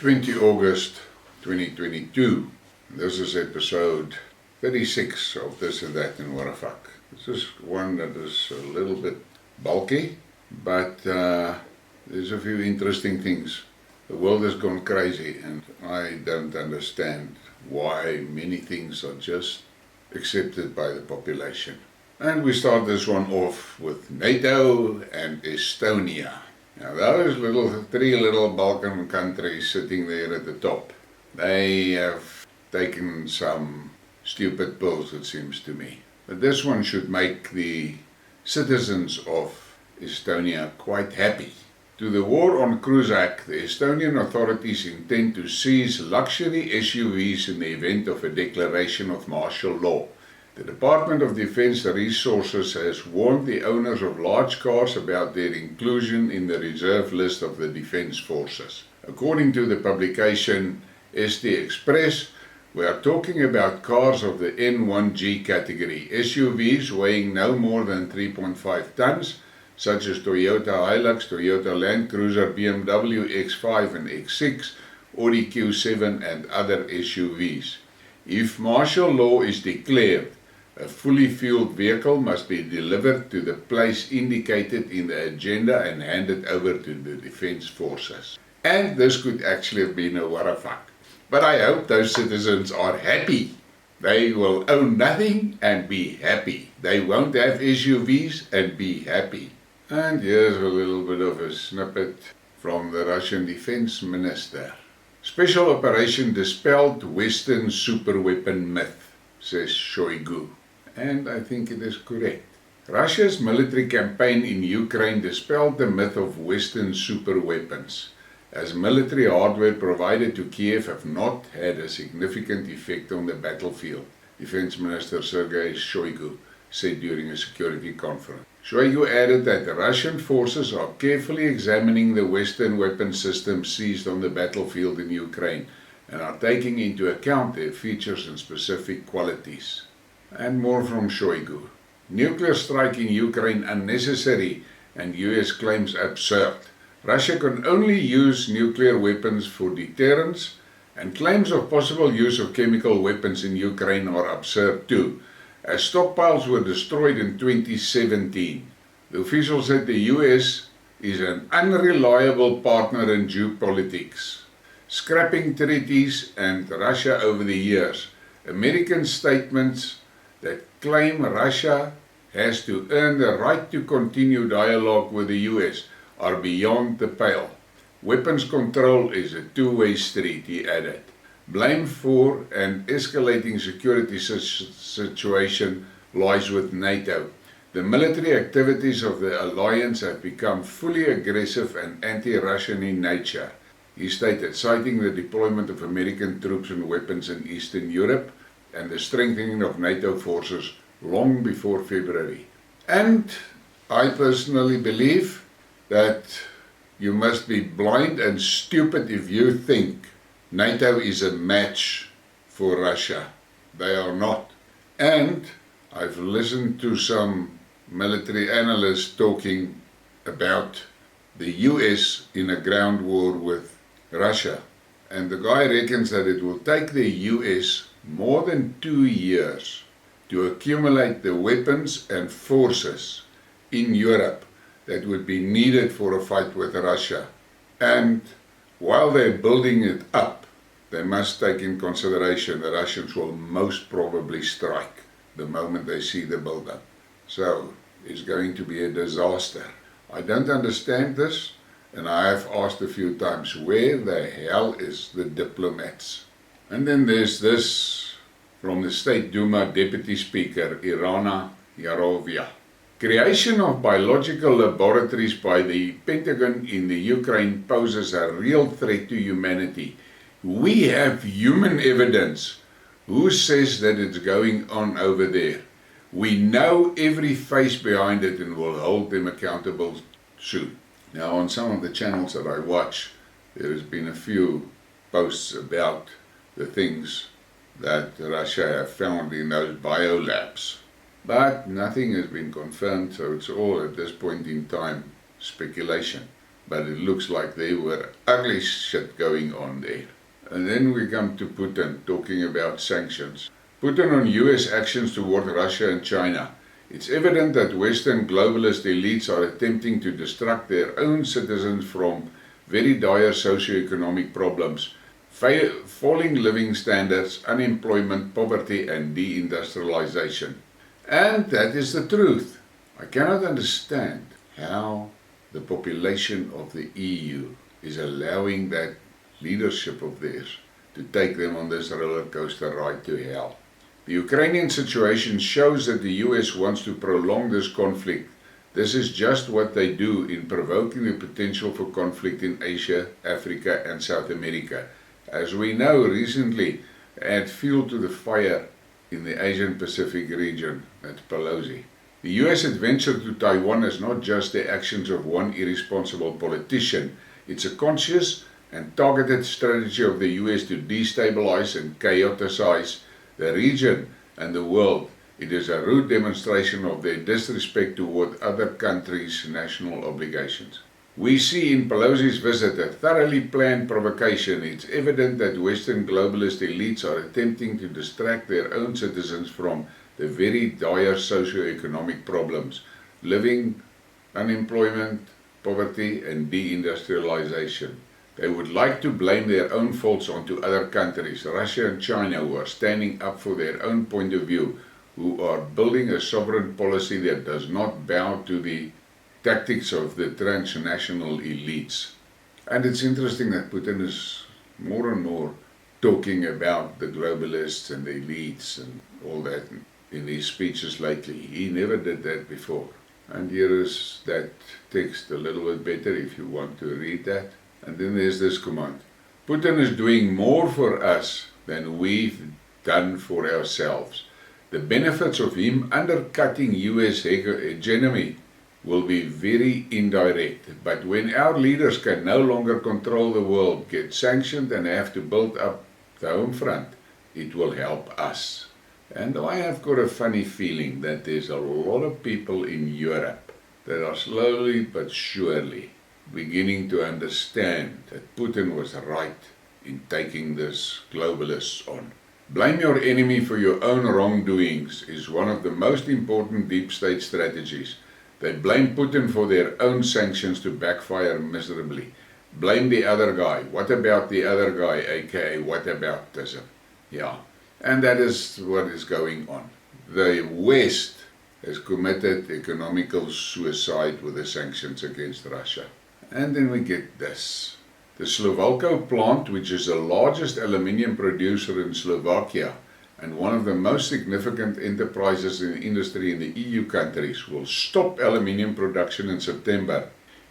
20 August 2022. This is episode 36 of This and That and What a Fuck. This is one that is a little bit bulky, but there's a few interesting things. The world has gone crazy and I don't understand why many things are just accepted by the population. And we start this one off with NATO and Estonia. Now those three little Balkan countries sitting there at the top, they have taken some stupid pills, it seems to me. But this one should make the citizens of Estonia quite happy. To the war on Cruisak, the Estonian authorities intend to seize luxury SUVs in the event of a declaration of martial law. The Department of Defense Resources has warned the owners of large cars about their inclusion in the reserve list of the Defense Forces. According to the publication ST Express, we are talking about cars of the N1G category, SUVs weighing no more than 3.5 tons, such as Toyota Hilux, Toyota Land Cruiser, BMW X5 and X6, Audi Q7 and other SUVs. If martial law is declared, a fully fueled vehicle must be delivered to the place indicated in the agenda and handed over to the Defense Forces. And this could actually have been a what a fuck. But I hope those citizens are happy. They will own nothing and be happy. They won't have SUVs and be happy. And here's a little bit of a snippet from the Russian Defense Minister. Special operation dispelled Western superweapon myth, says Shoigu. And I think it is correct. Russia's military campaign in Ukraine dispelled the myth of Western superweapons, as military hardware provided to Kiev have not had a significant effect on the battlefield, Defense Minister Sergei Shoigu said during a security conference. Shoigu added that the Russian forces are carefully examining the Western weapon systems seized on the battlefield in Ukraine and are taking into account their features and specific qualities. And more from Shoigu. Nuclear strike in Ukraine unnecessary and US claims absurd. Russia can only use nuclear weapons for deterrence, and claims of possible use of chemical weapons in Ukraine are absurd too, as stockpiles were destroyed in 2017. The official said the US is an unreliable partner in geopolitics, scrapping treaties and Russia over the years. American statements that claim Russia has to earn the right to continue dialogue with the US are beyond the pale. Weapons control is a two-way street, he added. Blame for an escalating security situation lies with NATO. The military activities of the alliance have become fully aggressive and anti-Russian in nature, he stated, citing the deployment of American troops and weapons in Eastern Europe and the strengthening of NATO forces long before February. And I personally believe that you must be blind and stupid if you think NATO is a match for Russia. They are not. And I've listened to some military analysts talking about the US in a ground war with Russia. And the guy reckons that it will take the US more than 2 years to accumulate the weapons and forces in Europe that would be needed for a fight with Russia. And while they're building it up, they must take in consideration the Russians will most probably strike the moment they see the build-up. So it's going to be a disaster. I don't understand this, and I have asked a few times, where the hell is the diplomats? And then there's this from the State Duma Deputy Speaker, Irina Yarovia. Creation of biological laboratories by the Pentagon in the Ukraine poses a real threat to humanity. We have human evidence. Who says that it's going on over there? We know every face behind it and will hold them accountable soon. Now on some of the channels that I watch, there has been a few posts about the things that Russia have found in those biolabs. But nothing has been confirmed, so it's all at this point in time speculation. but it looks like there were ugly shit going on there. And then we come to Putin talking about sanctions. Putin on US actions toward Russia and China. It's evident that Western globalist elites are attempting to distract their own citizens from very dire socio-economic problems, falling living standards, unemployment, poverty and deindustrialization. And that is the truth. I cannot understand how the population of the EU is allowing that leadership of theirs to take them on this roller coaster ride to hell. The Ukrainian situation shows that the US wants to prolong this conflict. This is just what they do in provoking the potential for conflict in Asia, Africa and South America. As we know, recently add fuel to the fire in the Asian Pacific region at Pelosi. The US adventure to Taiwan is not just the actions of one irresponsible politician. It's a conscious and targeted strategy of the US to destabilize and chaoticize the region and the world. It is a rude demonstration of their disrespect toward other countries' national obligations. We see in Pelosi's visit a thoroughly planned provocation. It's evident that Western globalist elites are attempting to distract their own citizens from the very dire socio-economic problems, living, unemployment, poverty and deindustrialization. They would like to blame their own faults onto other countries, Russia and China, who are standing up for their own point of view, who are building a sovereign policy that does not bow to the tactics of the transnational elites. And it's interesting that Putin is more and more talking about the globalists and the elites and all that in his speeches lately. He never did that before. And here is that text a little bit better if you want to read that. And then there's this command. Putin is doing more for us than we've done for ourselves. The benefits of him undercutting US hegemony will be very indirect. But when our leaders can no longer control the world, get sanctioned and have to build up the home front, it will help us. And I have got a funny feeling that there's a lot of people in Europe that are slowly but surely beginning to understand that Putin was right in taking this globalists on. Blame your enemy for your own wrongdoings is one of the most important deep state strategies. They blame Putin for their own sanctions to backfire miserably. Blame the other guy. What about the other guy, aka whataboutism? Yeah, and that is what is going on. The West has committed economical suicide with the sanctions against Russia. And then we get this. The Slovalco plant, which is the largest aluminium producer in Slovakia and one of the most significant enterprises in the industry in the EU countries, will stop aluminium production in September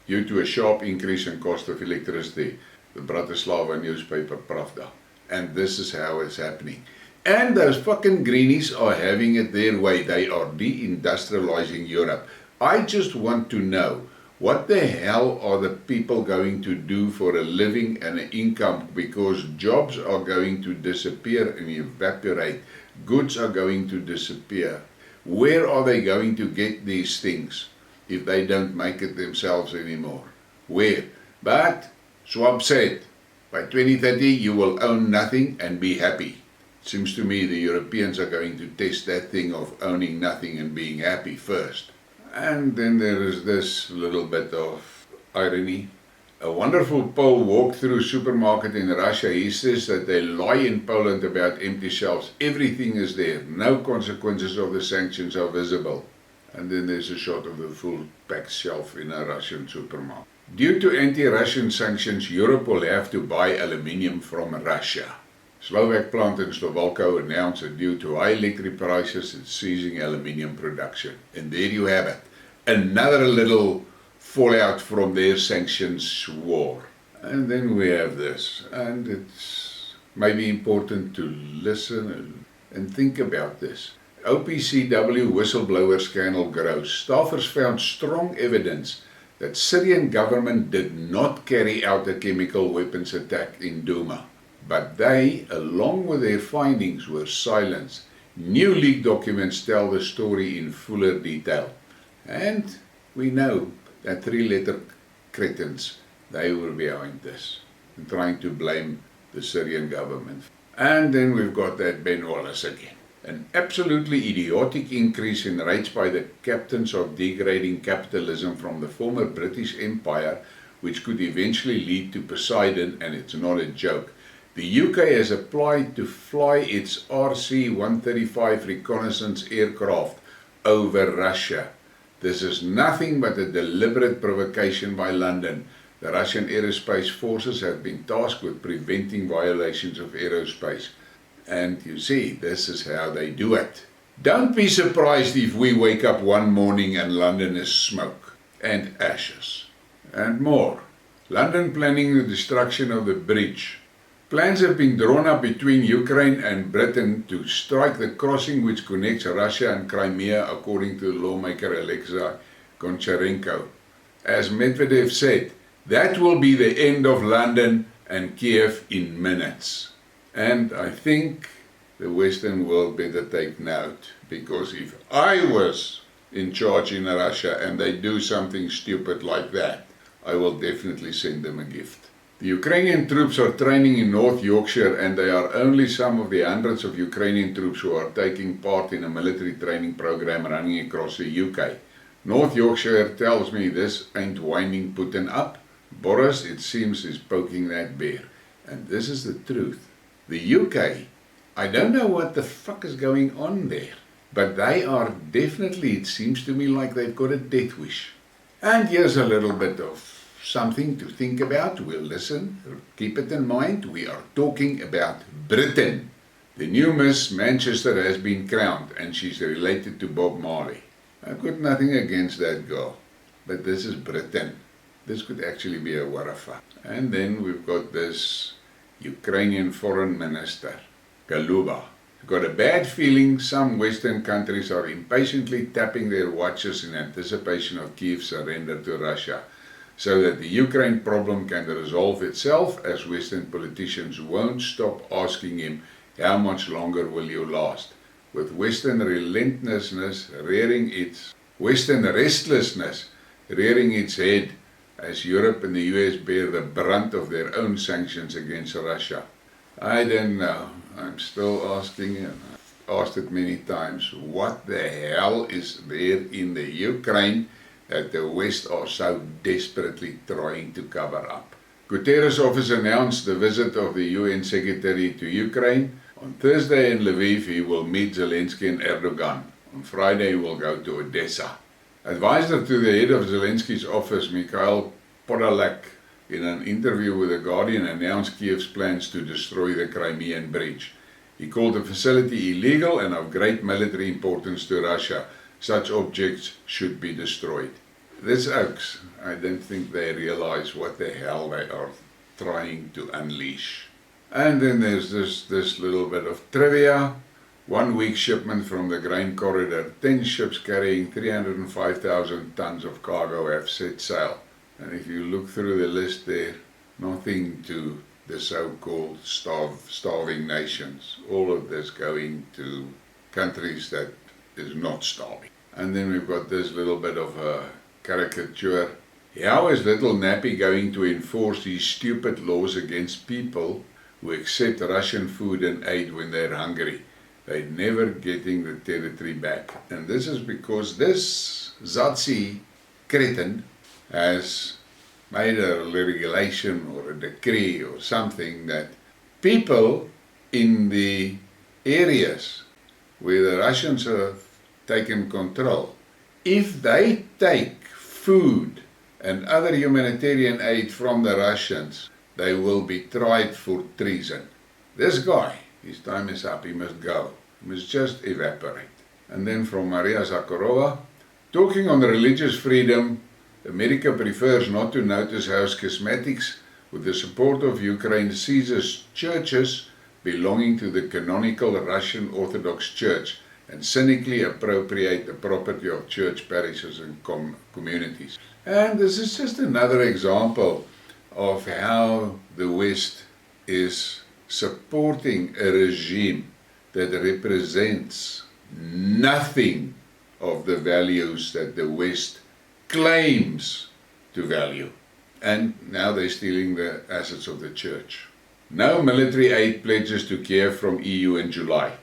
due to a sharp increase in cost of electricity, the Bratislava newspaper Pravda. And this is how it's happening. And those fucking greenies are having it their way. They are deindustrializing Europe. I just want to know, what the hell are the people going to do for a living and an income? Because jobs are going to disappear and evaporate. Goods are going to disappear. Where are they going to get these things if they don't make it themselves anymore? Where? But Schwab said, by 2030 you will own nothing and be happy. It seems to me the Europeans are going to test that thing of owning nothing and being happy first. And then there is this little bit of irony. A wonderful Pole walked through a supermarket in Russia. He says that they lie in Poland about empty shelves. Everything is there. No consequences of the sanctions are visible. And then there's a shot of a full packed shelf in a Russian supermarket. Due to anti-Russian sanctions, Europe will have to buy aluminium from Russia. Slovak plant in Slovalco announced that due to high electric prices, it's ceasing aluminium production. And there you have it. Another little fallout from their sanctions war. And then we have this. And it's maybe important to listen and think about this. OPCW whistleblower scandal grows. Staffers found strong evidence that Syrian government did not carry out a chemical weapons attack in Douma. But they, along with their findings, were silenced. New leaked documents tell the story in fuller detail. And we know that three-letter cretins They were behind this and trying to blame the Syrian government. And then we've got that Ben Wallace again. An absolutely idiotic increase in rates by the captains of degrading capitalism from the former British Empire, which could eventually lead to Poseidon, and it's not a joke. The UK has applied to fly its RC-135 reconnaissance aircraft over Russia. This is nothing but a deliberate provocation by London. The Russian aerospace forces have been tasked with preventing violations of aerospace. And you see, this is how they do it. Don't be surprised if we wake up one morning and London is smoke and ashes and more. London planning the destruction of the bridge. Plans have been drawn up between Ukraine and Britain to strike the crossing which connects Russia and Crimea, according to lawmaker Alexei Goncharenko. As Medvedev said, that will be the end of London and Kiev in minutes. And I think the Western world better take note, because if I was in charge in Russia and they do something stupid like that, I will definitely send them a gift. The Ukrainian troops are training in North Yorkshire, and they are only some of the hundreds of Ukrainian troops who are taking part in a military training program running across the UK. North Yorkshire tells me this ain't winding Putin up. Boris, it seems, is poking that bear. And this is the truth. The UK, I don't know what the fuck is going on there, but they are definitely, it seems to me like they've got a death wish. And here's a little bit of something to think about. We'll listen, keep it in mind. We are talking about Britain. The new Miss Manchester has been crowned, and she's related to Bob Marley. I've got nothing against that girl, but this is Britain. This could actually be a warafa. And then we've got this Ukrainian foreign minister, Galuba. I've got a bad feeling some Western countries are impatiently tapping their watches in anticipation of Kiev's surrender to Russia, so that the Ukraine problem can resolve itself, as Western politicians won't stop asking him, how much longer will you last? With Western restlessness rearing its head as Europe and the US bear the brunt of their own sanctions against Russia. I don't know. I'm still asking, and I've asked it many times, what the hell is there in the Ukraine that the West are so desperately trying to cover up? Guterres' office announced the visit of the UN Secretary to Ukraine. On Thursday in Lviv, he will meet Zelensky and Erdogan. On Friday, he will go to Odessa. Advisor to the head of Zelensky's office, Mikhail Podolak, in an interview with The Guardian, announced Kiev's plans to destroy the Crimean bridge. He called the facility illegal and of great military importance to Russia. Such objects should be destroyed. This oaks, I don't think they realize what the hell they are trying to unleash. And then there's this little bit of trivia. 1 week shipment from the grain corridor. 10 ships carrying 305,000 tons of cargo have set sail. And if you look through the list there, nothing to the so-called starving nations. All of this going to countries that is not starving. And then we've got this little bit of a caricature. How is little Nappy going to enforce these stupid laws against people who accept Russian food and aid when they're hungry? They're never getting the territory back. And this is because this Zazi cretin has made a regulation or a decree or something that people in the areas where the Russians have taken control, if they take food and other humanitarian aid from the Russians, they will be tried for treason. This guy, his time is up, he must go. He must just evaporate. And then from Maria Zakharova, talking on religious freedom, America prefers not to notice how schismatics, with the support of Ukraine, seizes churches belonging to the canonical Russian Orthodox Church and cynically appropriate the property of church parishes and communities. And this is just another example of how the West is supporting a regime that represents nothing of the values that the West claims to value. and now they're stealing the assets of the church. No military aid pledges to Kiev from EU in July.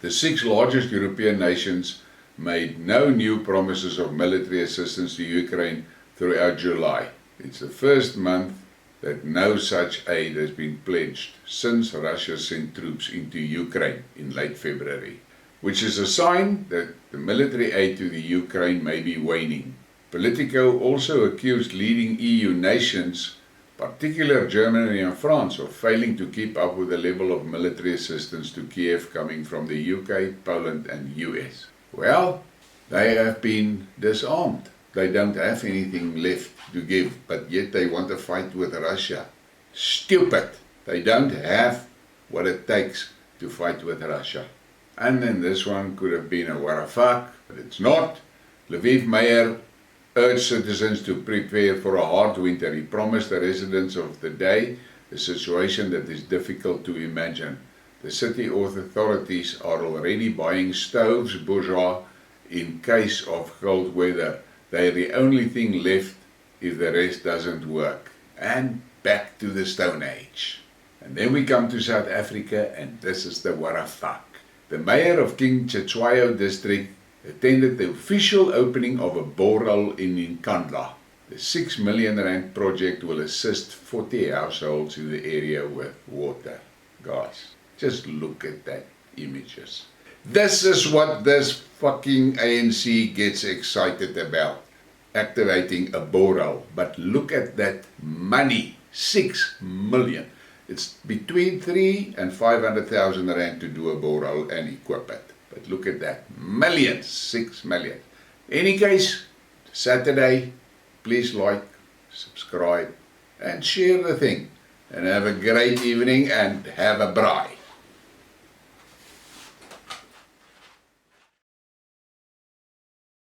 The 6 largest European nations made no new promises of military assistance to Ukraine throughout July. It's the first month that no such aid has been pledged since Russia sent troops into Ukraine in late February, which is a sign that the military aid to the Ukraine may be waning. Politico also accused leading EU nations, particularly Germany and France, of failing to keep up with the level of military assistance to Kiev coming from the UK, Poland and US. Well, they have been disarmed. They don't have anything left to give, but yet they want to fight with Russia. Stupid! They don't have what it takes to fight with Russia. And then this one could have been a what a fuck, but it's not. Lviv mayor urged citizens to prepare for a hard winter. He promised the residents of the day a situation that is difficult to imagine. The city authorities are already buying stoves, bourgeois, in case of cold weather. They're the only thing left if the rest doesn't work. And back to the Stone Age. And then we come to South Africa, and this is the what a fuck. The mayor of King Cetshwayo district attended the official opening of a borehole in Nkandla. The 6 million rand project will assist 40 households in the area with water. Guys, just look at that images. This is what this fucking ANC gets excited about. Activating a borehole. But look at that money. 6 million. It's between 3 and 500,000 rand to do a borehole and equip it. But look at that. Millions. 6 million. Any case, Saturday, please like, subscribe and share the thing. And have a great evening and have a braai.